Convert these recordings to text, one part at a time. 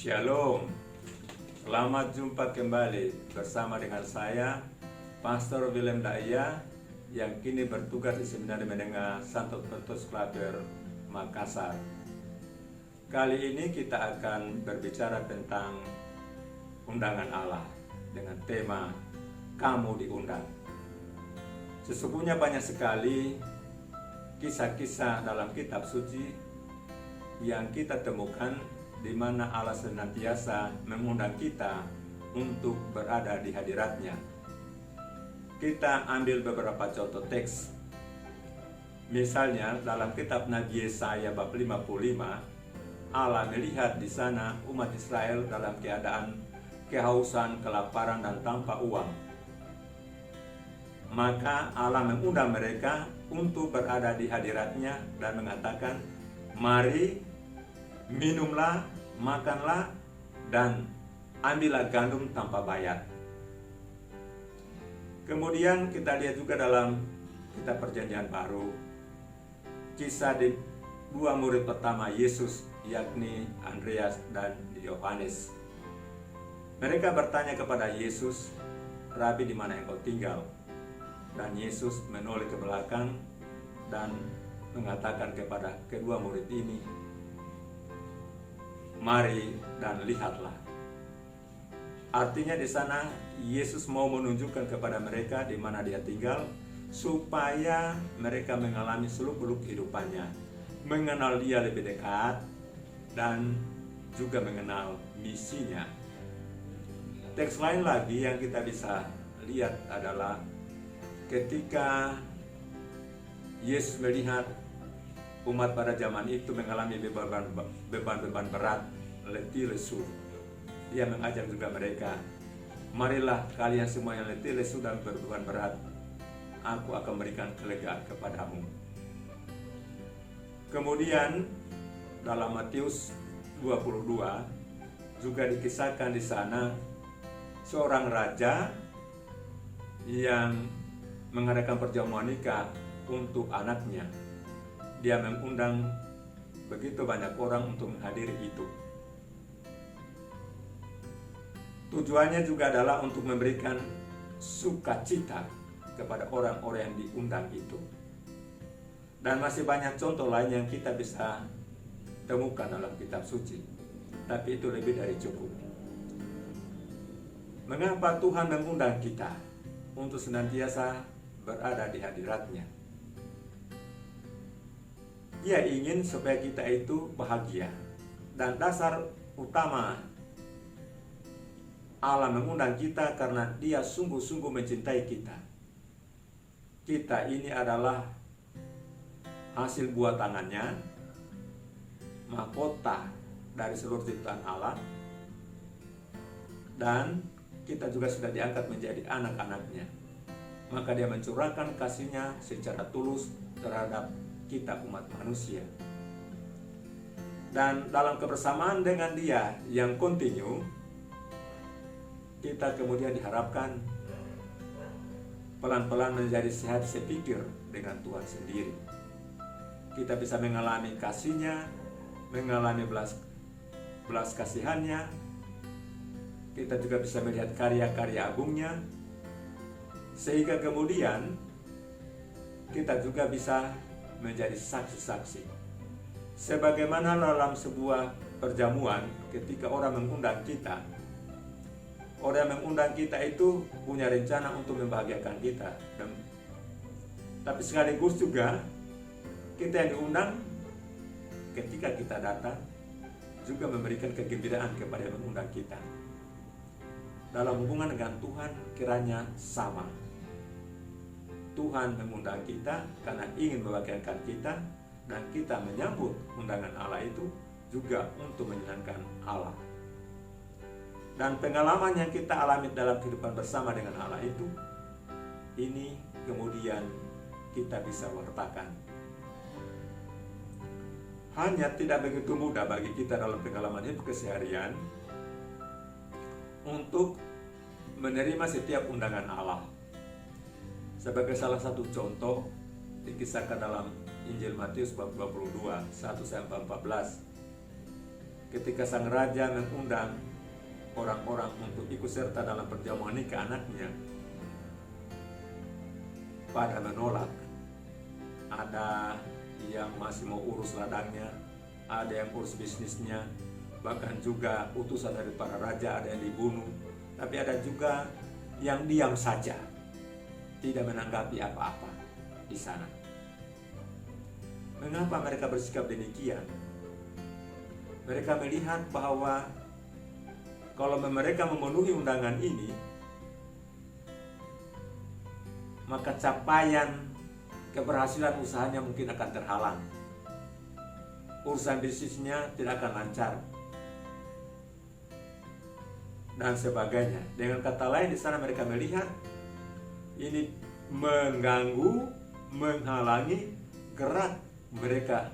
Shalom, selamat jumpa kembali bersama dengan saya, Pastor Willem Daya, yang kini bertugas di Seminari Menengah Santo Petrus Klaber, Makassar. Kali ini kita akan berbicara tentang undangan Allah dengan tema Kamu Diundang. Sesungguhnya banyak sekali kisah-kisah dalam kitab suci yang kita temukan di mana Allah senantiasa mengundang kita untuk berada di hadiratnya. Kita ambil beberapa contoh teks. Misalnya dalam kitab Nabi Yesaya bab 55, Allah melihat di sana umat Israel dalam keadaan kehausan, kelaparan, dan tanpa uang. Maka Allah mengundang mereka untuk berada di hadiratnya dan mengatakan, "Mari, minumlah, makanlah, dan ambillah gandum tanpa bayar." Kemudian kita lihat juga dalam kitab Perjanjian Baru, kisah di dua murid pertama Yesus, yakni Andreas dan Yohanes. Mereka bertanya kepada Yesus, "Rabi, di mana engkau tinggal?" Dan Yesus menoleh ke belakang dan mengatakan kepada kedua murid ini, "Mari dan lihatlah." Artinya di sana Yesus mau menunjukkan kepada mereka di mana dia tinggal, supaya mereka mengalami seluk-beluk kehidupannya, mengenal dia lebih dekat, dan juga mengenal misinya. Teks lain lagi yang kita bisa lihat adalah ketika Yesus melihat umat pada zaman itu mengalami beban-beban berat, letih lesu. Dia mengajak juga mereka, "Marilah kalian semua yang letih lesu dan berbeban berat, aku akan memberikan kelegaan kepadamu." Kemudian dalam Matius 22 juga dikisahkan di sana seorang raja yang mengadakan perjamuan nikah untuk anaknya. Dia mengundang begitu banyak orang untuk menghadiri itu. Tujuannya juga adalah untuk memberikan sukacita kepada orang-orang yang diundang itu. Dan masih banyak contoh lain yang kita bisa temukan dalam kitab suci. Tapi itu lebih dari cukup. Mengapa Tuhan mengundang kita untuk senantiasa berada di hadiratnya? Dia ingin supaya kita itu bahagia. Dan dasar utama Allah mengundang kita karena Dia sungguh-sungguh mencintai kita. Kita ini adalah hasil buah tangannya, mahkota dari seluruh ciptaan Allah, dan kita juga sudah diangkat menjadi anak-anaknya. Maka Dia mencurahkan kasih-Nya secara tulus terhadap kita umat manusia. Dan dalam kebersamaan dengan Dia yang kontinu, kita kemudian diharapkan pelan-pelan menjadi sehat sepikir dengan Tuhan sendiri. Kita bisa mengalami kasih-Nya, mengalami belas kasihan-Nya. Kita juga bisa melihat karya-karya agung-Nya, sehingga kemudian kita juga bisa menjadi saksi-saksi. Sebagaimana dalam sebuah perjamuan, ketika orang mengundang kita, orang yang mengundang kita itu punya rencana untuk membahagiakan kita. Tapi sekaligus juga kita yang diundang, ketika kita datang, juga memberikan kegembiraan kepada yang mengundang kita. Dalam hubungan dengan Tuhan kiranya sama. Tuhan mengundang kita karena ingin membahagiakan kita, dan kita menyambut undangan Allah itu juga untuk menyenangkan Allah. Dan pengalaman yang kita alami dalam kehidupan bersama dengan Allah itu, ini kemudian kita bisa wartakan. Hanya tidak begitu mudah bagi kita dalam pengalaman hidup keseharian untuk menerima setiap undangan Allah. Sebagai salah satu contoh, dikisahkan dalam Injil Matius bab 22, 1-14. ketika sang raja mengundang orang-orang untuk ikut serta dalam perjamuan nikah anaknya, pada menolak. Ada yang masih mau urus ladangnya, ada yang urus bisnisnya, bahkan juga utusan dari para raja ada yang dibunuh. Tapi ada juga yang diam saja, tidak menanggapi apa-apa di sana. Mengapa mereka bersikap demikian? Mereka melihat bahwa kalau mereka memenuhi undangan ini, maka capaian keberhasilan usahanya mungkin akan terhalang. Urusan bisnisnya tidak akan lancar dan sebagainya. Dengan kata lain, di sana mereka melihat ini mengganggu, menghalangi gerak mereka.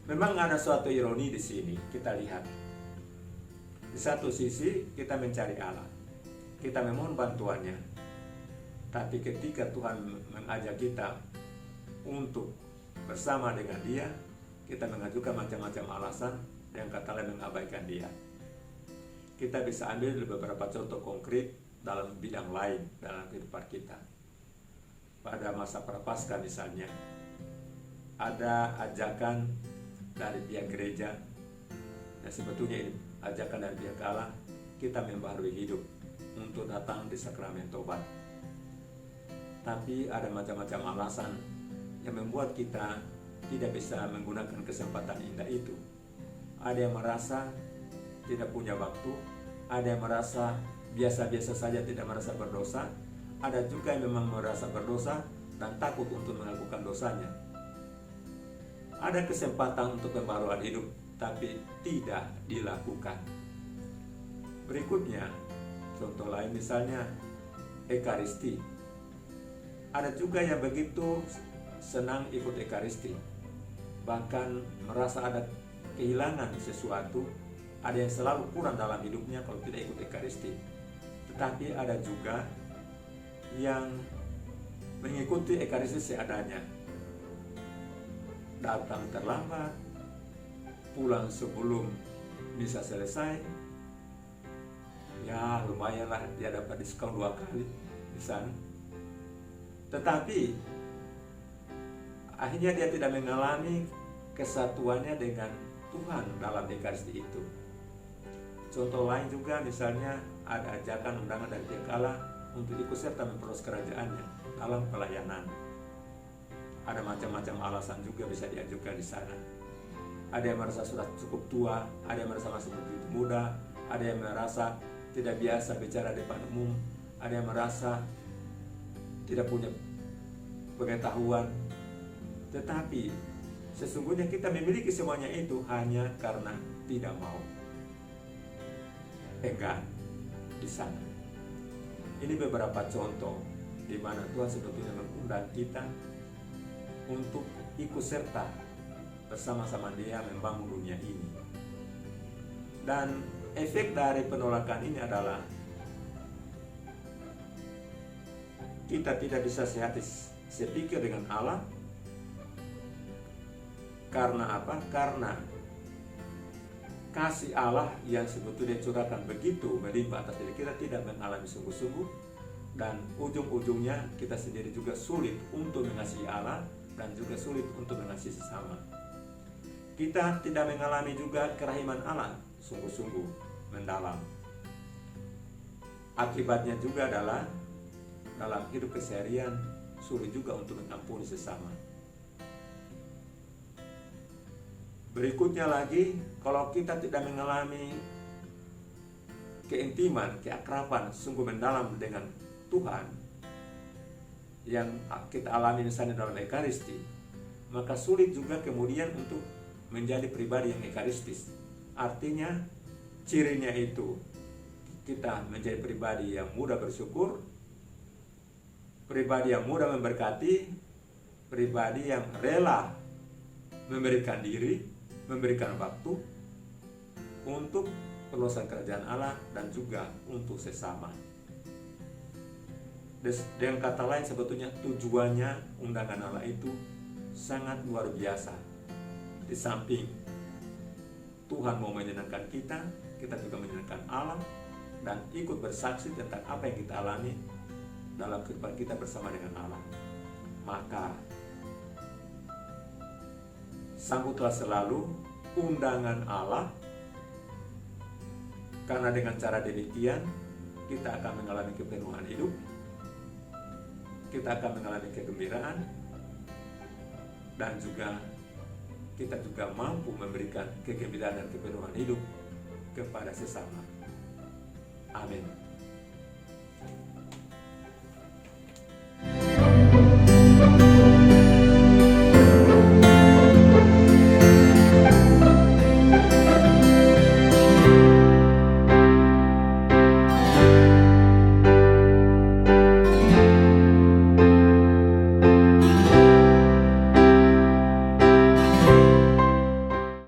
Memang ada suatu ironi di sini, kita lihat. Di satu sisi kita mencari Allah, kita memohon bantuannya. Tapi ketika Tuhan mengajak kita untuk bersama dengan Dia, kita mengajukan macam-macam alasan yang kata lain mengabaikan Dia. Kita bisa ambil beberapa contoh konkret dalam bidang lain dalam kehidupan kita. Pada masa Prapaskah misalnya, ada ajakan dari pihak gereja, dan sebetulnya ini ajakan dari pihak Allah, kita membaharui hidup untuk datang di sakramen tobat. Tapi ada macam-macam alasan yang membuat kita tidak bisa menggunakan kesempatan indah itu. Ada yang merasa tidak punya waktu, ada yang merasa biasa-biasa saja, tidak merasa berdosa, ada juga yang memang merasa berdosa dan takut untuk melakukan dosanya. Ada kesempatan untuk pembaharuan hidup, tapi tidak dilakukan. Berikutnya, contoh lain misalnya Ekaristi. Ada juga yang begitu senang ikut Ekaristi, bahkan merasa ada kehilangan sesuatu, ada yang selalu kurang dalam hidupnya kalau tidak ikut Ekaristi. Tetapi ada juga yang mengikuti Ekaristi seadanya, datang terlambat, pulang sebelum misa selesai. Ya lumayanlah dia dapat diskon 2 kali di sana. Tetapi akhirnya dia tidak mengalami kesatuannya dengan Tuhan dalam Ekaristi itu. Contoh lain juga misalnya ada ajakan undangan dari pihak Allah untuk ikut serta memperluas kerajaannya dalam pelayanan. Ada macam-macam alasan juga bisa diajukan di sana. Ada yang merasa sudah cukup tua, ada yang merasa masih begitu muda, ada yang merasa tidak biasa bicara di depan umum, ada yang merasa tidak punya pengetahuan. Tetapi sesungguhnya kita memiliki semuanya itu hanya karena tidak mau, enggan di sana. Ini beberapa contoh di mana Tuhan sebetulnya mengundang kita untuk ikut serta bersama-sama Dia membangun dunia ini. Dan efek dari penolakan ini adalah kita tidak bisa sehati sepikir dengan Allah. Karena apa? Karena kasih Allah yang sebetulnya curahkan begitu melimpah atas diri kita tidak mengalami sungguh-sungguh, dan ujung-ujungnya kita sendiri juga sulit untuk mengasihi Allah dan juga sulit untuk mengasihi sesama. Kita tidak mengalami juga kerahiman Allah sungguh-sungguh mendalam. Akibatnya juga adalah dalam hidup keseharian sulit juga untuk mengampuni sesama. Berikutnya lagi, kalau kita tidak mengalami keintiman, keakraban sungguh mendalam dengan Tuhan yang kita alami misalnya dalam Ekaristi, maka sulit juga kemudian untuk menjadi pribadi yang ekaristis. Artinya cirinya itu kita menjadi pribadi yang mudah bersyukur, pribadi yang mudah memberkati, pribadi yang rela memberikan diri, memberikan waktu untuk perluasan kerajaan Allah dan juga untuk sesama. Dengan kata lain sebetulnya tujuannya undangan Allah itu sangat luar biasa. Di samping Tuhan mau menyenangkan kita, kita juga menyenangkan Allah, dan ikut bersaksi tentang apa yang kita alami dalam kehidupan kita bersama dengan Allah. Maka sambutlah selalu undangan Allah, karena dengan cara demikian kita akan mengalami kepenuhan hidup, kita akan mengalami kegembiraan, dan juga kita juga mampu memberikan kegembiraan dan kepenuhan hidup kepada sesama. Amin.